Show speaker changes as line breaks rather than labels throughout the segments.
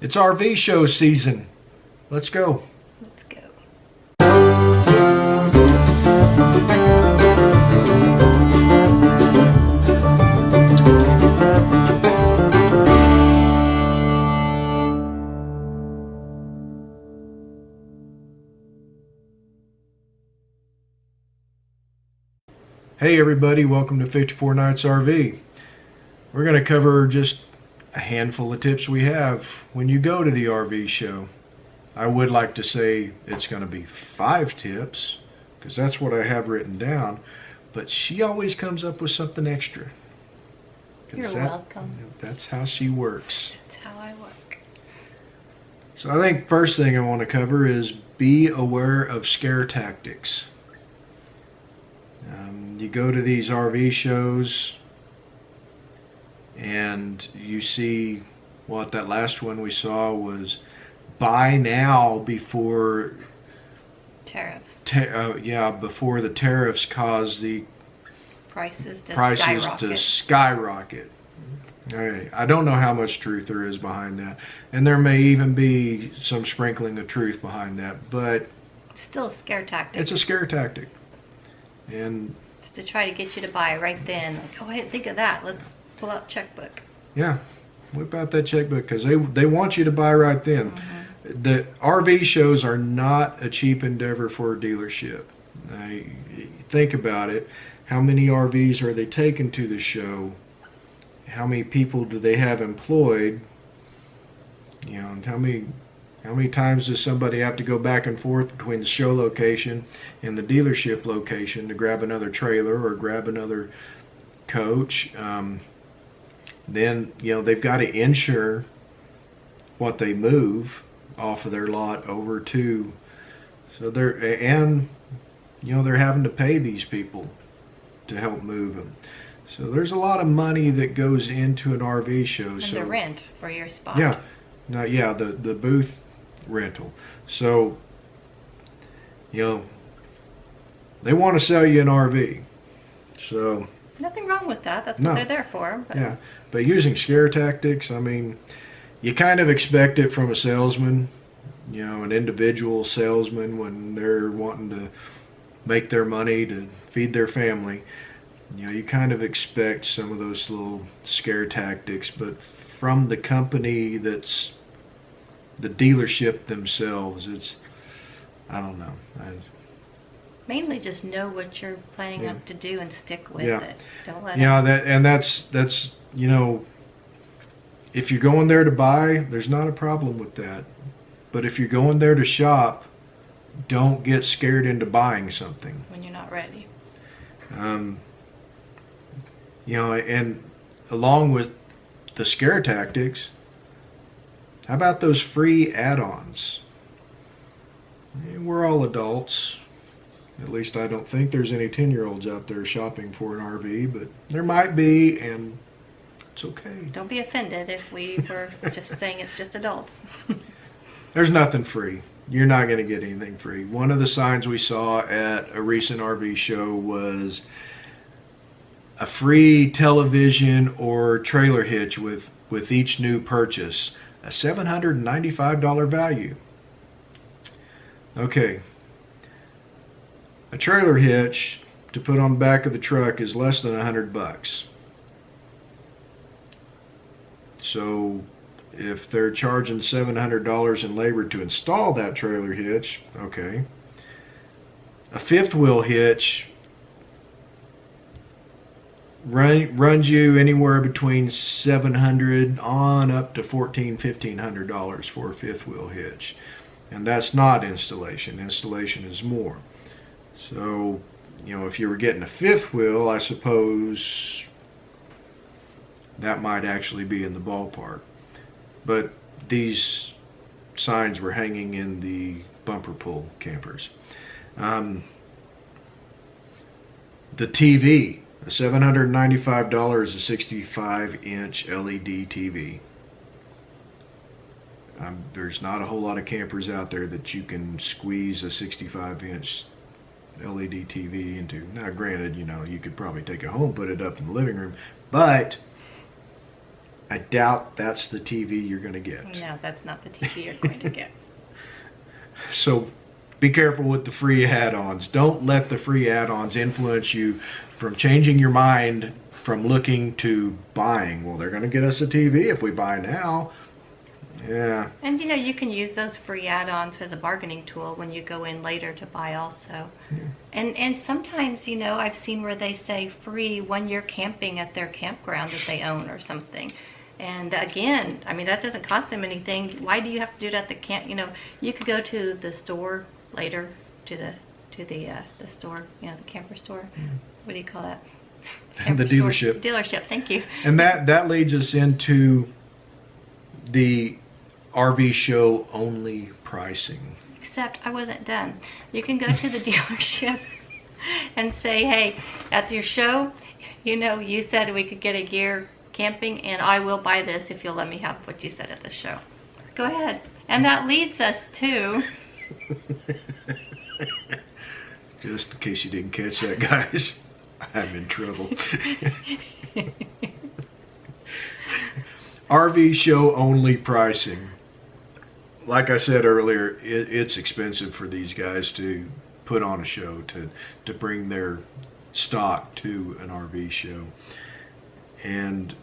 It's RV show season. Let's go.
Let's go.
Hey everybody, welcome to 54 Nights RV. We're going to cover just a handful of tips we have when you go to the RV show. I would like to say it's going to be 5 tips, because that's what I have written down, but she always comes up with something extra.
You're welcome.
That's how she works.
That's how I work.
So I think first thing I want to cover is be aware of scare tactics. You go to these RV shows and you see what that last one we saw was buy now before
Tariffs.
Before the tariffs cause the
Prices
to
to
skyrocket. Okay. I don't know how much truth there is behind that, and there may even be some sprinkling of truth behind that, but
Still a scare tactic.
it's a scare tactic. And
Just to try to get you to buy right then. Like, oh, I didn't think of that. Let's pull out checkbook.
yeah, whip out that checkbook, because they want you to buy right then. The RV shows are not a cheap endeavor for a dealership. Now, think about it. How many RVs are they taking to the show? How many people do they have employed? You know, and how many times does somebody have to go back and forth between the show location and the dealership location to grab another trailer or grab another coach? Then, you know, they've got to insure what they move off of their lot over to. So they're having to pay these people to help move them. So there's a lot of money that goes into an RV show.
And
so
the rent for your spot.
Yeah, the booth rental. So, you know, they want to sell you an RV. So
Nothing wrong with that. That's
No.
what they're there for. But
yeah, but using scare tactics, I mean, you kind of expect it from a salesman, you know, an individual salesman when they're wanting to make their money to feed their family. You know, you kind of expect some of those little scare tactics, but from the company that's the dealership themselves, it's, I don't know.
mainly just know what you're planning up to do and stick with
Yeah.
it. Don't let
Yeah,
it.
that's you know, if you're going there to buy, there's not a problem with that. But if you're going there to shop, don't get scared into buying something.
When you're not ready.
You know, and along with the scare tactics, how about those free add-ons? We're all adults. At least I don't think there's any 10-year-olds out there shopping for an RV, but there might be, and it's okay.
Don't be offended if we were just saying it's just adults.
There's nothing free. You're not going to get anything free. One of the signs we saw at a recent RV show was a free television or trailer hitch with each new purchase, a $795 value. Okay, a trailer hitch to put on the back of the truck is less than $100. So if they're charging $700 in labor to install that trailer hitch, okay. A fifth wheel hitch runs you anywhere between $700 on up to $1,400-$1,500 for a fifth wheel hitch, and that's not installation. Installation is more. So, you know, if you were getting a fifth wheel, I suppose that might actually be in the ballpark. But these signs were hanging in the bumper pull campers. The TV, a $795 is a 65-inch LED TV. There's not a whole lot of campers out there that you can squeeze a 65-inch LED TV into. Now, granted, you know, you could probably take it home, put it up in the living room, but I doubt that's the TV you're going to get.
No, that's not the TV you're going to get.
So be careful with the free add-ons. Don't let the free add-ons influence you from changing your mind from looking to buying. Well, they're going to get us a TV if we buy now. Yeah.
And you know, you can use those free add-ons as a bargaining tool when you go in later to buy also. Yeah. And sometimes, you know, I've seen where they say free when you're camping at their campground that they own or something. And again, I mean, that doesn't cost them anything. Why do you have to do it at the camp? You know, you could go to the store later, to the store, you know, the camper store. Mm. What do you call that?
The dealership.
Dealership, thank you.
And that leads us into the RV show only pricing.
Except I wasn't done. You can go to the dealership and say, hey, at your show, you know, you said we could get a gear camping, and I will buy this if you'll let me have what you said at the show. Go ahead. And that leads us to...
Just in case you didn't catch that, guys, I'm in trouble. RV show only pricing. Like I said earlier, it's expensive for these guys to put on a show, to bring their stock to an RV show. And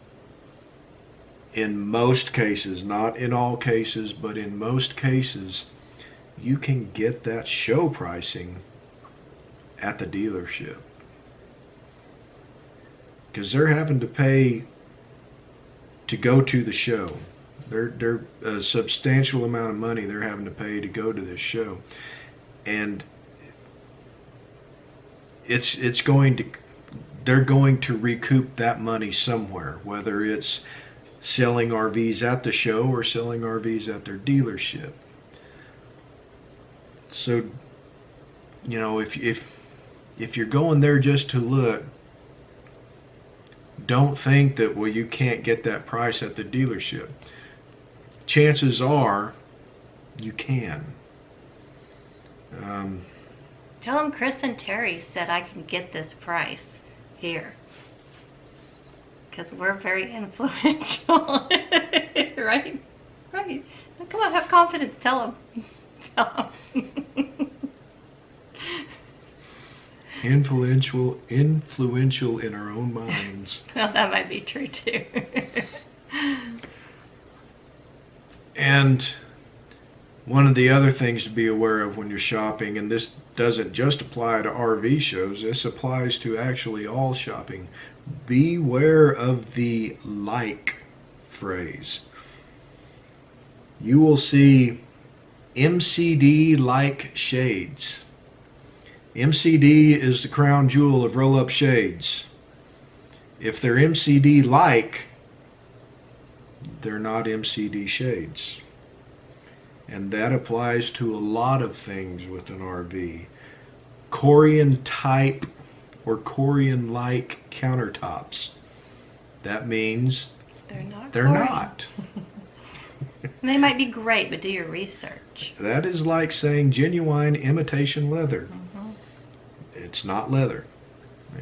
in most cases, not in all cases, but in most cases, you can get that show pricing at the dealership. Because they're having to pay to go to the show. They're a substantial amount of money they're having to pay to go to this show. And they're going to recoup that money somewhere, whether it's selling RVs at the show or selling RVs at their dealership. So, you know, if you're going there just to look, don't think that, well, you can't get that price at the dealership. Chances are you can.
Tell them Chris and Terry said I can get this price here. Because we're very influential. Right? Right. Come on, have confidence. Tell them. Tell them.
Influential in our own minds.
Well, that might be true too.
And one of the other things to be aware of when you're shopping, and this doesn't just apply to RV shows, this applies to actually all shopping. Beware of the like phrase. You will see MCD like shades. MCD is the crown jewel of roll-up shades. If they're MCD like, they're not MCD shades. And that applies to a lot of things with an RV. Corian type or Corian like countertops. That means they're not.
They might be great, but do your research.
That is like saying genuine imitation leather. Mm-hmm. It's not leather.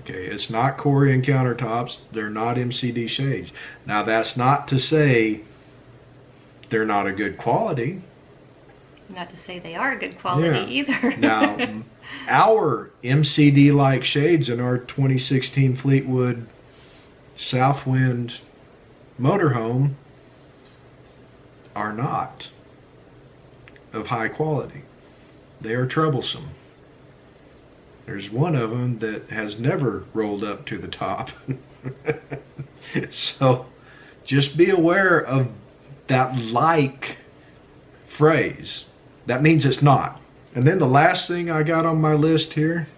Okay, it's not Corian countertops. They're not MCD shades. Now, that's not to say they're not a good quality.
Not to say they are good quality either.
Now, our MCD-like shades in our 2016 Fleetwood Southwind motorhome are not of high quality. They are troublesome. There's one of them that has never rolled up to the top. So just be aware of that like phrase. That means it's not. And then the last thing I got on my list here,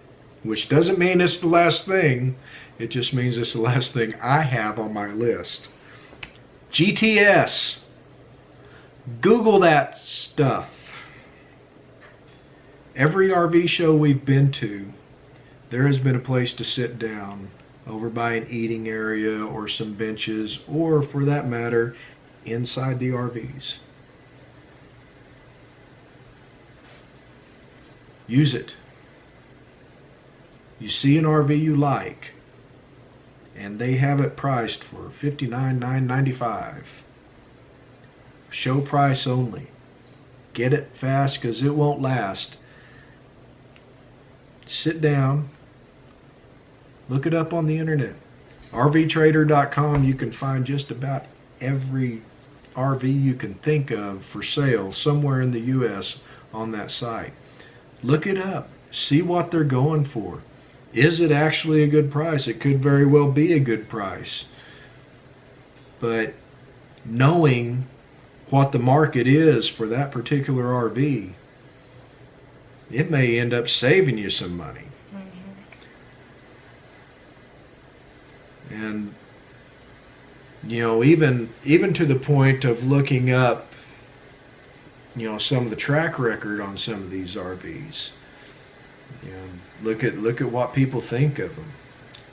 which doesn't mean it's the last thing, it just means it's the last thing I have on my list. GTS. Google that stuff. Every RV show we've been to, there has been a place to sit down over by an eating area or some benches, or for that matter, inside the RVs. Use it. You see an RV you like, and they have it priced for $59,995. Show price only. Get it fast because it won't last. Sit down, look it up on the internet. RVtrader.com, you can find just about every RV you can think of for sale somewhere in the U.S. on that site. Look it up. See what they're going for. Is it actually a good price? It could very well be a good price. But knowing what the market is for that particular RV, it may end up saving you some money. And even to the point of looking up some of the track record on some of these RVs. Look at what people think of them.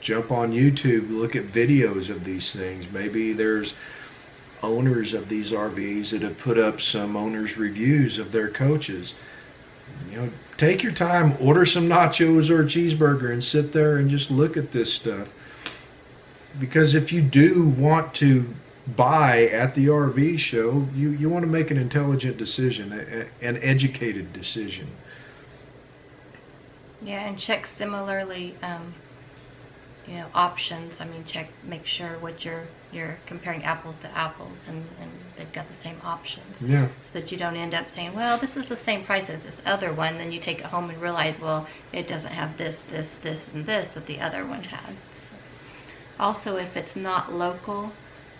Jump on YouTube, look at videos of these things. Maybe there's owners of these RVs that have put up some owners' reviews of their coaches. Take your time, order some nachos or a cheeseburger and sit there and just look at this stuff. Because if you do want to buy at the RV show, you want to make an intelligent decision, an educated decision.
Yeah, and check similarly, options. I mean, make sure what you're comparing apples to apples, and they've got the same options.
Yeah.
So that you don't end up saying, well, this is the same price as this other one. Then you take it home and realize, well, it doesn't have this, and this that the other one had. Also, if it's not local,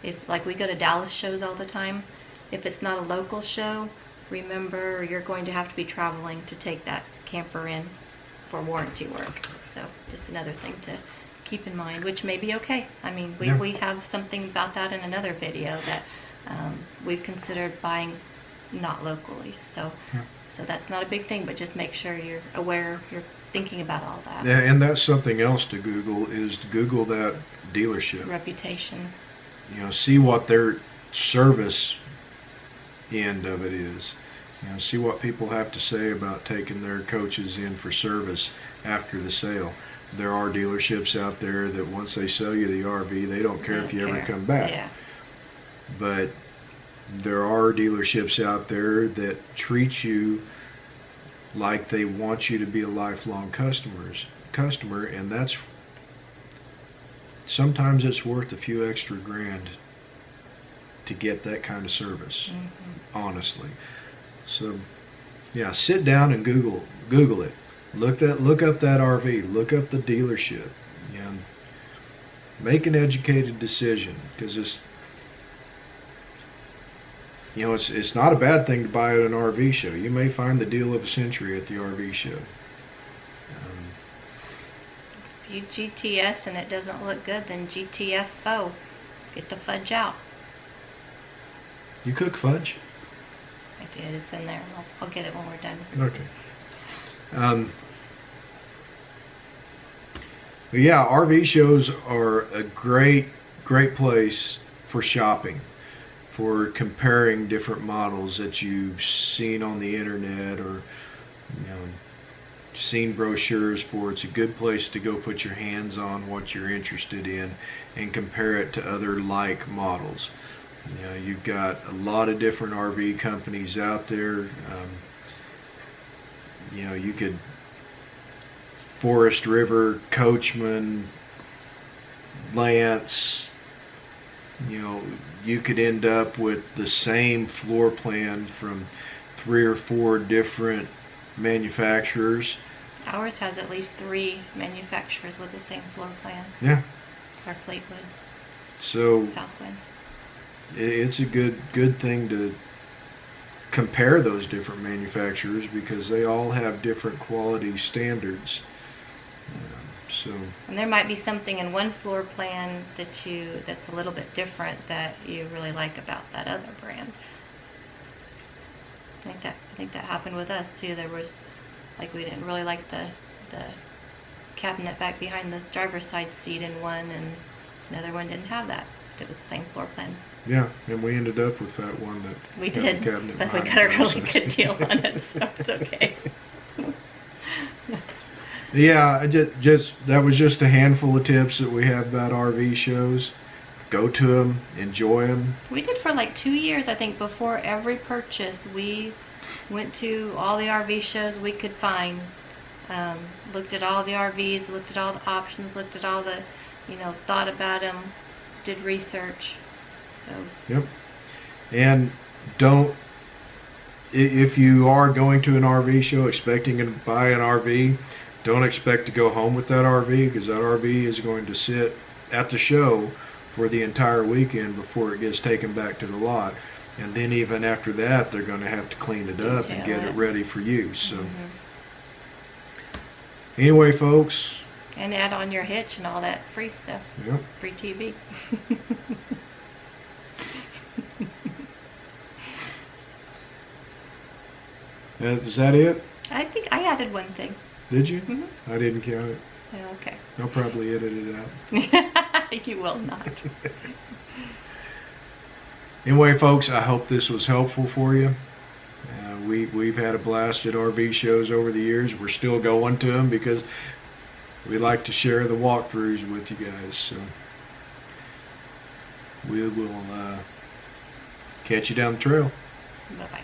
if like we go to Dallas shows all the time, if it's not a local show, remember you're going to have to be traveling to take that camper in for warranty work. So just another thing to keep in mind, which may be okay. I mean, we have something about that in another video that we've considered buying not locally. So that's not a big thing, but just make sure you're aware, you're thinking about all that.
Yeah, and that's something else to Google, is to Google that dealership.
Reputation.
See what their service end of it is. See what people have to say about taking their coaches in for service after the sale. There are dealerships out there that once they sell you the RV, they don't care if you ever come back.
Yeah.
But there are dealerships out there that treat you like they want you to be a lifelong customer, and that's sometimes it's worth a few extra grand to get that kind of service. Honestly. So yeah, sit down and Google it. Look up that RV, look up the dealership, and make an educated decision, because it's not a bad thing to buy at an RV show. You may find the deal of a century at the RV show.
If you GTS and it doesn't look good, then GTFO. Get the fudge out.
You cook fudge?
I did. It's in there. I'll get it when we're done.
Okay. But yeah, RV shows are a great place for shopping, for comparing different models that you've seen on the internet or seen brochures for. It's a good place to go put your hands on what you're interested in and compare it to other like models. You've got a lot of different RV companies out there. You could Forest River, Coachman, Lance. You could end up with the same floor plan from 3 or 4 different manufacturers.
Ours has at least 3 manufacturers with the same floor plan.
Yeah.
Our Fleetwood.
So
Southwind.
It's a good thing to compare those different manufacturers, because they all have different quality standards.
And there might be something in one floor plan that's a little bit different that you really like about that other brand. I think that happened with us too. There was, like, we didn't really like the cabinet back behind the driver's side seat in one, and another one didn't have that. It was the same floor plan.
Yeah, and we ended up with that one that
we did, but we got a really good deal on it, so it's okay.
Yeah, just that was just a handful of tips that we have about RV shows. Go to them, enjoy them.
We did for like 2 years, I think. Before every purchase, we went to all the RV shows we could find. Looked at all the RVs, looked at all the options, looked at all the, thought about them, did research. So.
Yep. And don't, if you are going to an RV show expecting to buy an RV, don't expect to go home with that RV, because that RV is going to sit at the show for the entire weekend before it gets taken back to the lot. And then even after that, they're going to have to clean it up and get it ready for use. So anyway, folks.
And add on your hitch and all that free stuff.
Yep.
Free TV.
Is that it?
I think I added one thing.
Did you?
Mm-hmm.
I didn't count it.
Yeah, okay.
I'll probably edit it out.
You will not.
Anyway, folks, I hope this was helpful for you. We've had a blast at RV shows over the years. We're still going to them because we like to share the walkthroughs with you guys. So we will catch you down the trail.
Bye-bye.